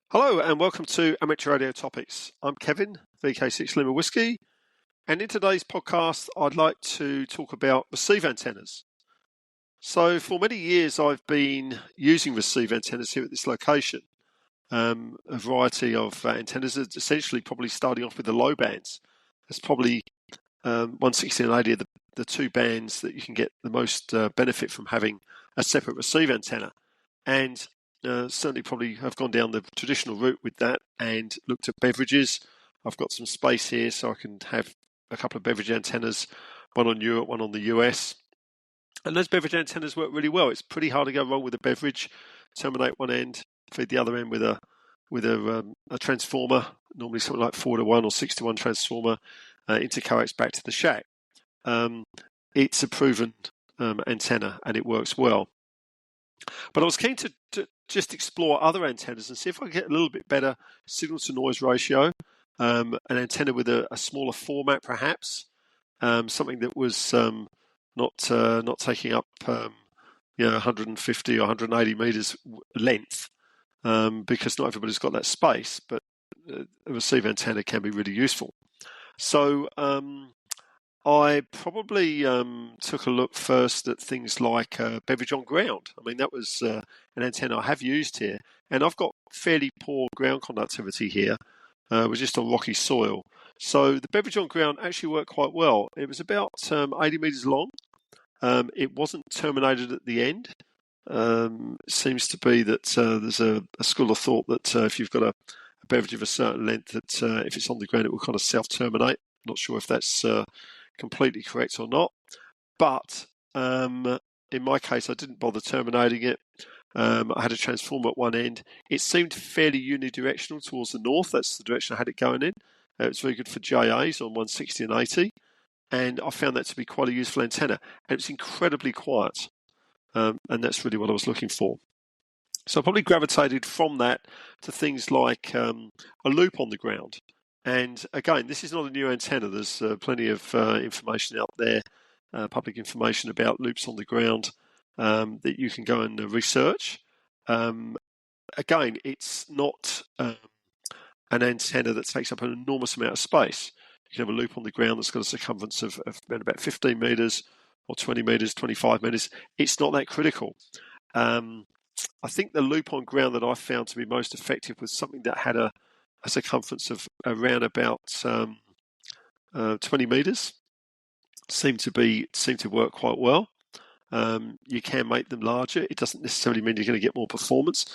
Hello and welcome to Amateur Radio Topics. I'm Kevin, VK6 Lima Whiskey, and in today's podcast I'd like to talk about receive antennas. So for many years I've been using receive antennas here at this location. A variety of antennas, essentially probably starting off with the low bands. It's probably 160 and 80 are the two bands that you can get the most benefit from having a separate receive antenna. And certainly probably have gone down the traditional route with that and looked at beverages. I've got some space here so I can have a couple of beverage antennas, one on Europe, one on the US. And those beverage antennas work really well. It's pretty hard to go wrong with a beverage. Terminate one end, feed the other end with a transformer, normally something like 4-to-1 or 6-to-1 transformer, intercoax back to the shack. It's a proven antenna and it works well. But I was keen to just explore other antennas and see if I can get a little bit better signal to noise ratio, an antenna with a smaller format perhaps, something that was not taking up 150 or 180 meters length, because not everybody's got that space, but a receive antenna can be really useful. So I probably took a look first at things like beverage on ground. I mean, that was an antenna I have used here, and I've got fairly poor ground conductivity here. We're just on rocky soil. So the beverage on ground actually worked quite well. It was about 80 meters long. It wasn't terminated at the end. It seems to be that there's a school of thought that if you've got a beverage of a certain length, that if it's on the ground, it will kind of self-terminate. Not sure if that's completely correct or not, but in my case I didn't bother terminating it. I had a transformer at one end. It seemed fairly unidirectional towards the north. That's the direction I had it going in. It's very good for JAs on 160 and 80, and I found that to be quite a useful antenna, and it's incredibly quiet, and that's really what I was looking for. So I probably gravitated from that to things like a loop on the ground. And again, this is not a new antenna. There's plenty of information out there, public information about loops on the ground that you can go and research. Again, it's not an antenna that takes up an enormous amount of space. You can have a loop on the ground that's got a circumference of about 15 meters or 20 meters, 25 meters. It's not that critical. I think the loop on ground that I found to be most effective was something that had a circumference of around about 20 meters. Seemed to work quite well. You can make them larger. It doesn't necessarily mean you're going to get more performance.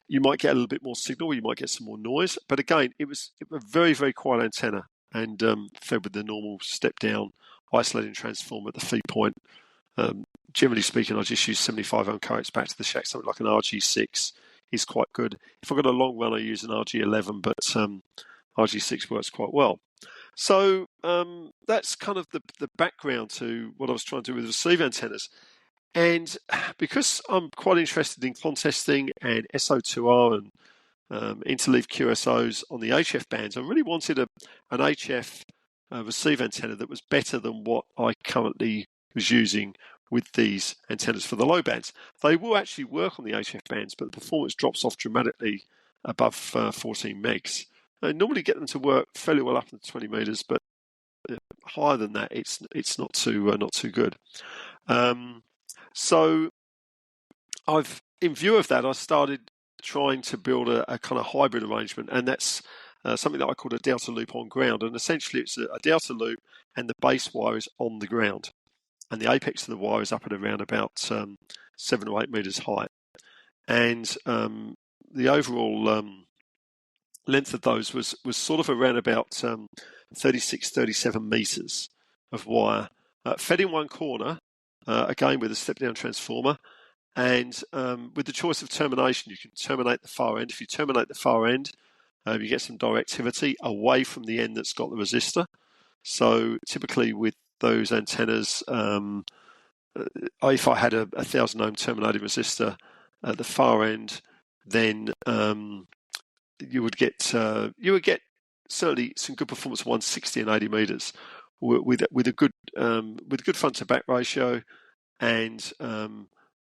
You might get a little bit more signal, or you might get some more noise. But again, it was a very, very quiet antenna, and fed with the normal step down isolating transformer at the feed point. Generally speaking, I just use 75 ohm coax back to the shack. Something like an RG6 is quite good. If I've got a long run, I use an RG11, but RG6 works quite well. So that's kind of the background to what I was trying to do with receive antennas. And because I'm quite interested in contesting and SO2R and interleaf QSOs on the HF bands, I really wanted an HF receive antenna that was better than what I currently was using with these antennas for the low bands. They will actually work on the HF bands, but the performance drops off dramatically above 14 megs. I normally get them to work fairly well up to 20 meters, but higher than that, it's not too good. So in view of that, I started trying to build a kind of hybrid arrangement, and that's something that I call a delta loop on ground. And essentially, it's a delta loop, and the base wire is on the ground, and the apex of the wire is up at around about 7 or 8 meters high. And the overall length of those was sort of around about 36, 37 meters of wire, fed in one corner, again with a step-down transformer. And with the choice of termination, you can terminate the far end. If you terminate the far end, you get some directivity away from the end that's got the resistor. So typically with those antennas, if I had a 1,000 ohm terminating resistor at the far end, then you would get certainly some good performance of 160 and 80 meters with a good front to back ratio and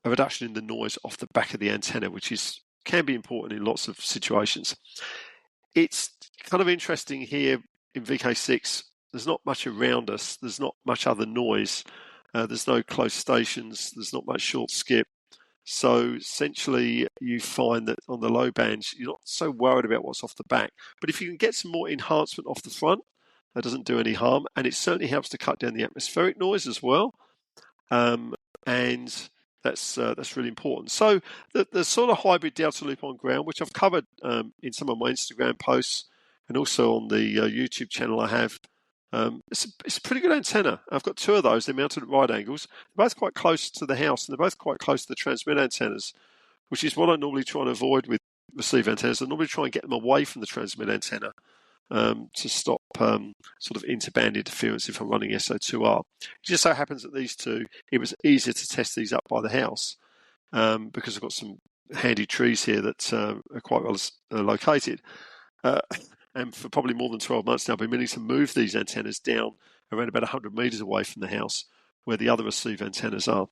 a reduction in the noise off the back of the antenna, which is can be important in lots of situations. It's kind of interesting here in VK6. There's not much around us. There's not much other noise. There's no close stations. There's not much short skip. So essentially, you find that on the low bands, you're not so worried about what's off the back. But if you can get some more enhancement off the front, that doesn't do any harm. And it certainly helps to cut down the atmospheric noise as well. And that's really important. So the sort of hybrid delta loop on ground, which I've covered in some of my Instagram posts and also on the YouTube channel I have, it's a pretty good antenna. I've got two of those. They're mounted at right angles. They're both quite close to the house, and they're both quite close to the transmit antennas, which is what I normally try and avoid with receive antennas. I normally try and get them away from the transmit antenna to stop sort of interband interference if I'm running SO2R. It just so happens that these two, it was easier to test these up by the house because I've got some handy trees here that are quite well located. And for probably more than 12 months now, I've been meaning to move these antennas down around about 100 metres away from the house where the other receive antennas are.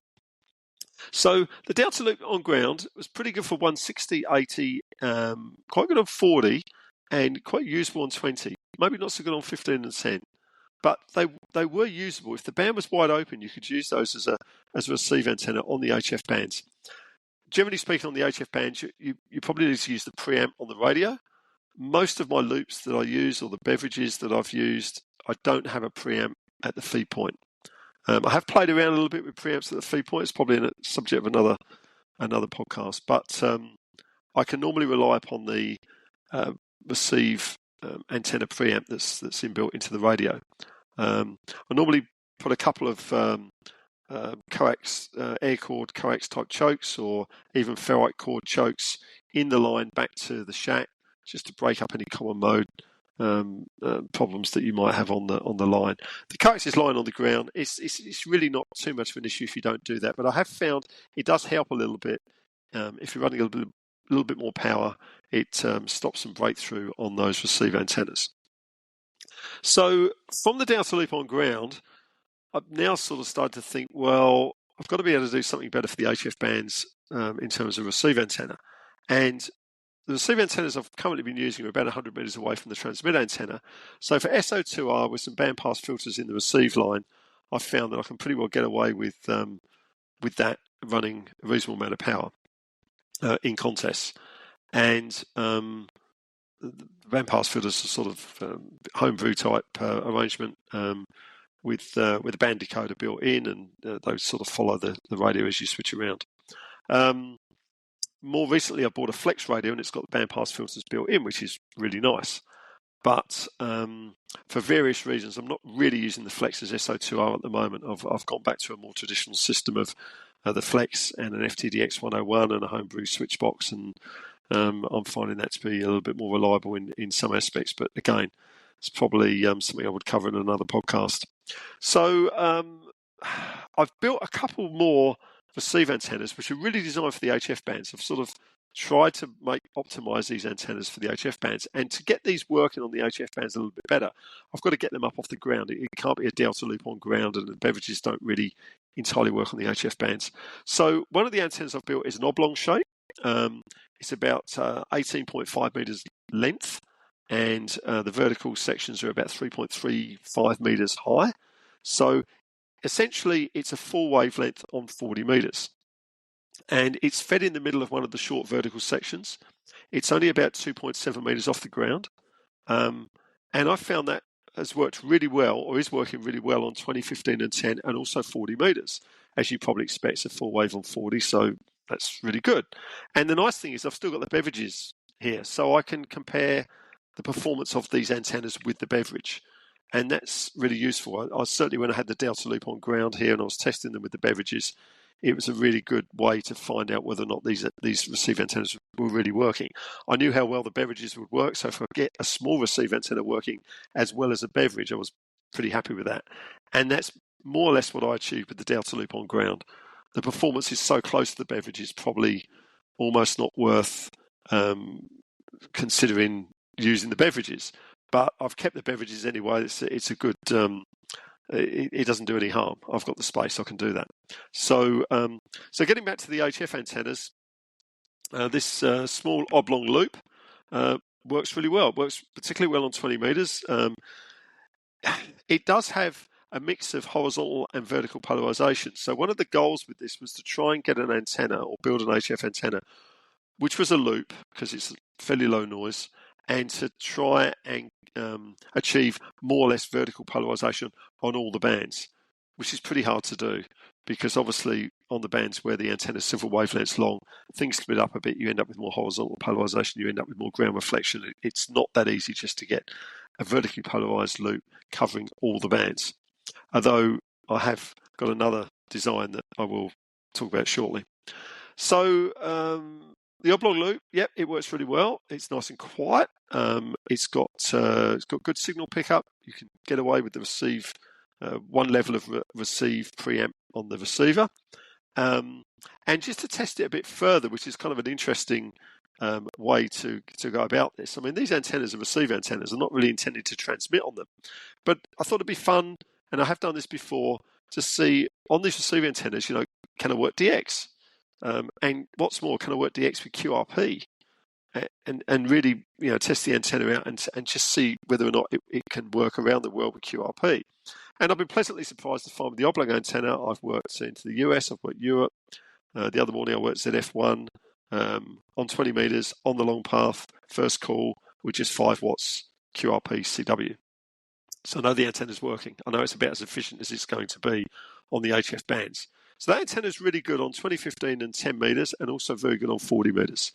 So the delta loop on ground was pretty good for 160, 80, quite good on 40, and quite usable on 20. Maybe not so good on 15 and 10. But they were usable. If the band was wide open, you could use those as a receive antenna on the HF bands. Generally speaking, on the HF bands, you probably need to use the preamp on the radio. Most of my loops that I use, or the beverages that I've used, I don't have a preamp at the feed point. I have played around a little bit with preamps at the feed point. It's probably a subject of another podcast. But I can normally rely upon the receive antenna preamp that's inbuilt into the radio. I normally put a couple of coax, air cord coax type chokes, or even ferrite cord chokes in the line back to the shack, just to break up any common mode problems that you might have on the line. The coax is lying on the ground. It's really not too much of an issue if you don't do that, but I have found it does help a little bit. If you're running a little bit more power, it stops some breakthrough on those receive antennas. So from the delta loop on ground, I've now sort of started to think, well, I've got to be able to do something better for the HF bands in terms of receive antenna. And the receive antennas I've currently been using are about 100 metres away from the transmit antenna. So for SO2R, with some bandpass filters in the receive line, I've found that I can pretty well get away with that running a reasonable amount of power in contests. And the bandpass filters are sort of homebrew type arrangement with a band decoder built in, and those sort of follow the radio as you switch around. More recently, I bought a Flex radio, and it's got the bandpass filters built in, which is really nice. But for various reasons, I'm not really using the Flex as SO2R at the moment. I've gone back to a more traditional system of the Flex and an FTDX 101 and a homebrew switch box, and I'm finding that to be a little bit more reliable in some aspects. But again, it's probably something I would cover in another podcast. So I've built a couple more receive antennas, which are really designed for the HF bands. I've sort of tried to optimize these antennas for the HF bands, and to get these working on the HF bands a little bit better, I've got to get them up off the ground. It can't be a delta loop on ground, and the beverages don't really entirely work on the HF bands. So one of the antennas I've built is an oblong shape. It's about 18.5 meters length, and the vertical sections are about 3.35 meters high. So essentially, it's a full wavelength on 40 meters. And it's fed in the middle of one of the short vertical sections. It's only about 2.7 meters off the ground. And I found that has worked really well, or is working really well, on 20, 15 and 10, and also 40 meters. As you probably expect, it's a full wave on 40, so that's really good. And the nice thing is I've still got the beverages here, so I can compare the performance of these antennas with the beverage. And that's really useful. I certainly, when I had the delta loop on ground here and I was testing them with the beverages, it was a really good way to find out whether or not these receive antennas were really working. I knew how well the beverages would work, so if I get a small receive antenna working as well as a beverage, I was pretty happy with that. And that's more or less what I achieved with the delta loop on ground. The performance is so close to the beverage, it's probably almost not worth considering using the beverages. But I've kept the beverages anyway. It's a good. It doesn't do any harm. I've got the space. I can do that. So getting back to the HF antennas, This small oblong loop works really well. It works particularly well on 20 meters. It does have a mix of horizontal and vertical polarization. So one of the goals with this was to try and get an antenna or build an HF antenna, which was a loop because it's fairly low noise, and to try and achieve more or less vertical polarization on all the bands, which is pretty hard to do because obviously on the bands where the antenna is several wavelengths long, things split up a bit, you end up with more horizontal polarization, you end up with more ground reflection. It's not that easy just to get a vertically polarized loop covering all the bands. Although I have got another design that I will talk about shortly. So the oblong loop, yep, it works really well. It's nice and quiet. It's got good signal pickup. You can get away with the receive, one level of receive preamp on the receiver. And just to test it a bit further, which is kind of an interesting way to go about this. I mean, these antennas are receive antennas. Are not really intended to transmit on them. But I thought it'd be fun, and I have done this before, to see on these receive antennas, can I work DX? And what's more, can I work DX with QRP? And really, test the antenna out and just see whether or not it can work around the world with QRP. And I've been pleasantly surprised to find with the oblong antenna, I've worked into the US, I've worked Europe. The other morning I worked ZF1 on 20 meters on the long path, first call, with just 5 watts QRP CW. So I know the antenna is working. I know it's about as efficient as it's going to be on the HF bands. So that antenna is really good on 20, 15 and 10 meters, and also very good on 40 meters.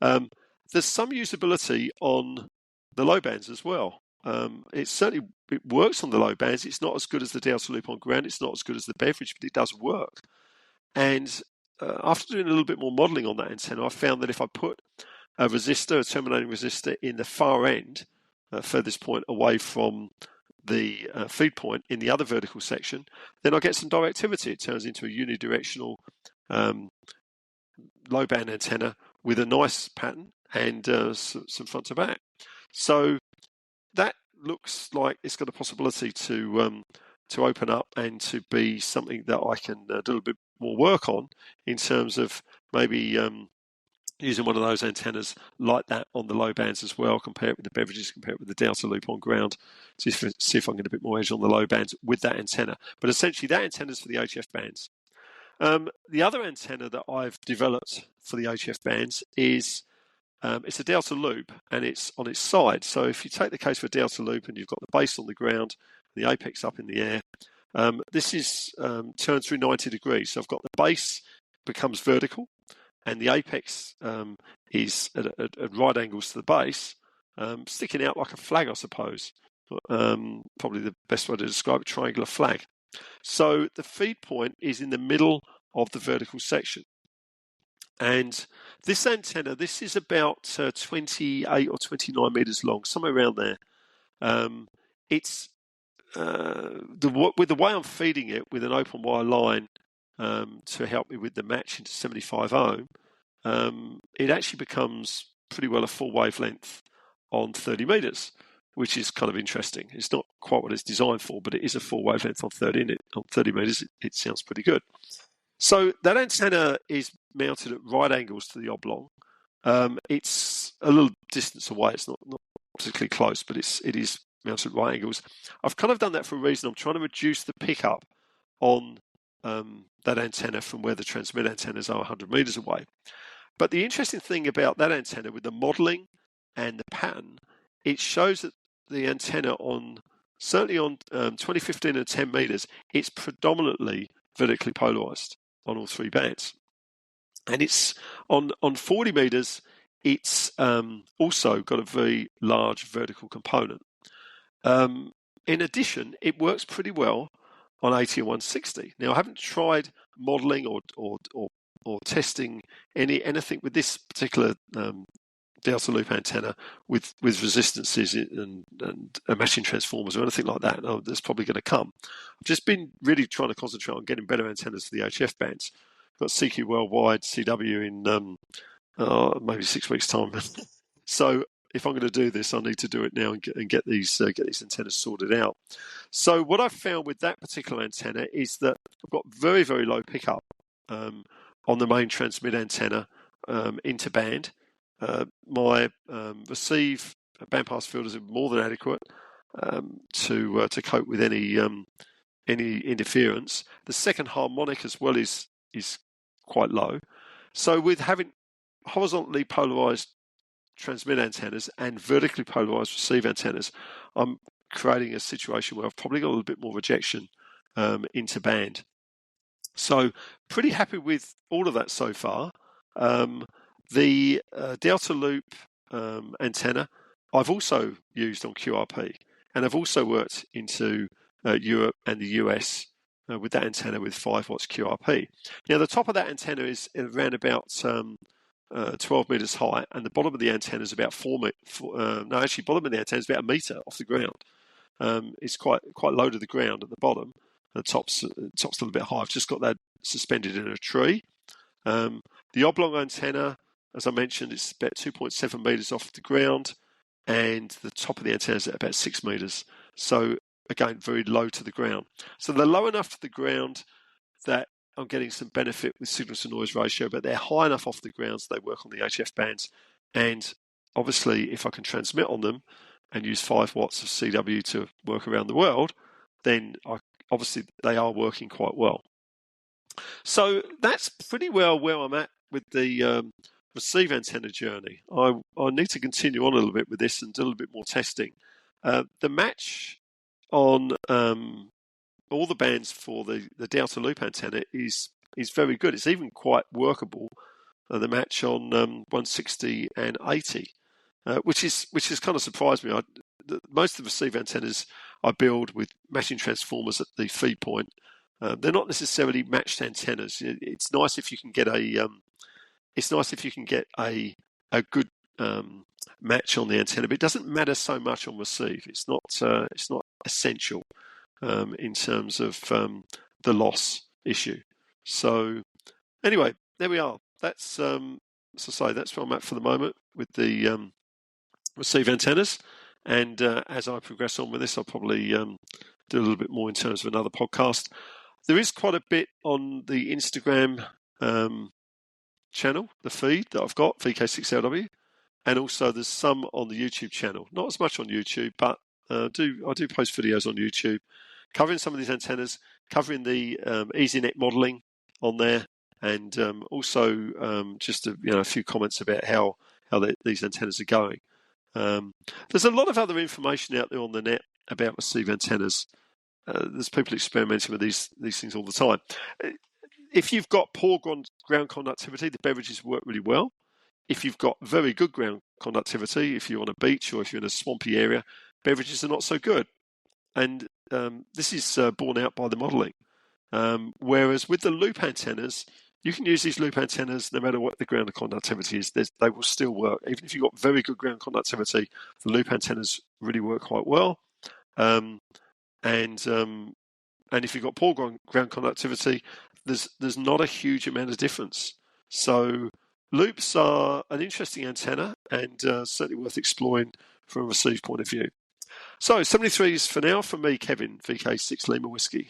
There's some usability on the low bands as well. It works on the low bands. It's not as good as the delta loop on ground. It's not as good as the beverage, but it does work. And after doing a little bit more modeling on that antenna, I found that if I put a terminating resistor in the far end, furthest point away from the feed point in the other vertical section, then I get some directivity. It turns into a unidirectional low band antenna with a nice pattern and some front to back. So that looks like it's got a possibility to open up and to be something that I can do a little bit more work on in terms of maybe using one of those antennas like that on the low bands as well, compare it with the beverages, compare it with the delta loop on ground, see if I can get a bit more edge on the low bands with that antenna. But essentially that antenna is for the HF bands. The other antenna that I've developed for the HF bands is it's a delta loop and it's on its side. So if you take the case for a delta loop and you've got the base on the ground, the apex up in the air, this is turned through 90 degrees. So I've got the base becomes vertical and the apex is at right angles to the base, sticking out like a flag, I suppose. Probably the best way to describe it, triangular flag. So the feed point is in the middle of the vertical section. And this antenna, this is about 28 or 29 meters long, somewhere around there. It's with the way I'm feeding it with an open wire line to help me with the match into 75 ohm, it actually becomes pretty well a full wavelength on 30 meters, which is kind of interesting. It's not quite what it's designed for, but it is a full wavelength on 30 meters. It sounds pretty good. So that antenna is mounted at right angles to the oblong. It's a little distance away. It's not particularly close, but it is mounted at right angles. I've kind of done that for a reason. I'm trying to reduce the pickup on that antenna from where the transmit antennas are 100 meters away. But the interesting thing about that antenna with the modeling and the pattern, it shows that the antenna certainly on 20, 15 and 10 meters, it's predominantly vertically polarized on all 3 bands. And it's on 40 meters, it's also got a very large vertical component. In addition, it works pretty well on 80 and 160. Now, I haven't tried modeling or testing anything with this particular delta loop antenna with resistances and matching transformers or anything like that. Oh, that's probably going to come. I've just been really trying to concentrate on getting better antennas for the HF bands. I've got CQ Worldwide CW in maybe 6 weeks' time. So if I'm going to do this, I need to do it now and get these antennas sorted out. So what I've found with that particular antenna is that I've got very, very low pickup on the main transmit antenna into band. My receive bandpass filters are more than adequate to cope with any interference. The second harmonic as well is quite low. So with having horizontally polarized transmit antennas and vertically polarized receive antennas, I'm creating a situation where I've probably got a little bit more rejection into band. So pretty happy with all of that so far. The Delta Loop antenna I've also used on QRP, and I've also worked into Europe and the US with that antenna with 5 watts QRP. Now the top of that antenna is around about 12 meters high, and the bottom of the antenna is about bottom of the antenna is about a meter off the ground. It's quite low to the ground at the bottom. The top's a little bit high. I've just got that suspended in a tree. The oblong antenna, as I mentioned, is about 2.7 meters off the ground, and the top of the antenna is at about 6 meters. So again, very low to the ground. So they're low enough to the ground that I'm getting some benefit with signal to noise ratio, but they're high enough off the ground so they work on the HF bands. And obviously, if I can transmit on them and use 5 watts of CW to work around the world, then obviously they are working quite well. So that's pretty well where I'm at with the receive antenna journey. I need to continue on a little bit with this and do a little bit more testing. The match on all the bands for the Delta Loop antenna is very good. It's even quite workable. The match on 160 and 80, which has kind of surprised me. Most of the receive antennas I build with matching transformers at the feed point. They're not necessarily matched antennas. It's nice if you can get a good match on the antenna, but it doesn't matter so much on receive. It's not essential in terms of the loss issue. So anyway, there we are. That's as I say, that's where I'm at for the moment with the receive antennas. And as I progress on with this, I'll probably do a little bit more in terms of another podcast. There is quite a bit on the Instagram channel, the feed that I've got, VK6LW, and also there's some on the YouTube channel. Not as much on YouTube, but I do post videos on YouTube covering some of these antennas, covering the EasyNet modelling on there, and also just a few comments about how these antennas are going. There's a lot of other information out there on the net about receive antennas. There's people experimenting with these things all the time. If you've got poor ground conductivity, the beverages work really well. If you've got very good ground conductivity, if you're on a beach or if you're in a swampy area, beverages are not so good. And this is borne out by the modelling. Whereas with the loop antennas, you can use these loop antennas no matter what the ground conductivity is. They will still work. Even if you've got very good ground conductivity, the loop antennas really work quite well. And if you've got poor ground conductivity, there's not a huge amount of difference. So loops are an interesting antenna and certainly worth exploring from a receive point of view. So 73s for now from me, Kevin, VK6 Lima Whiskey.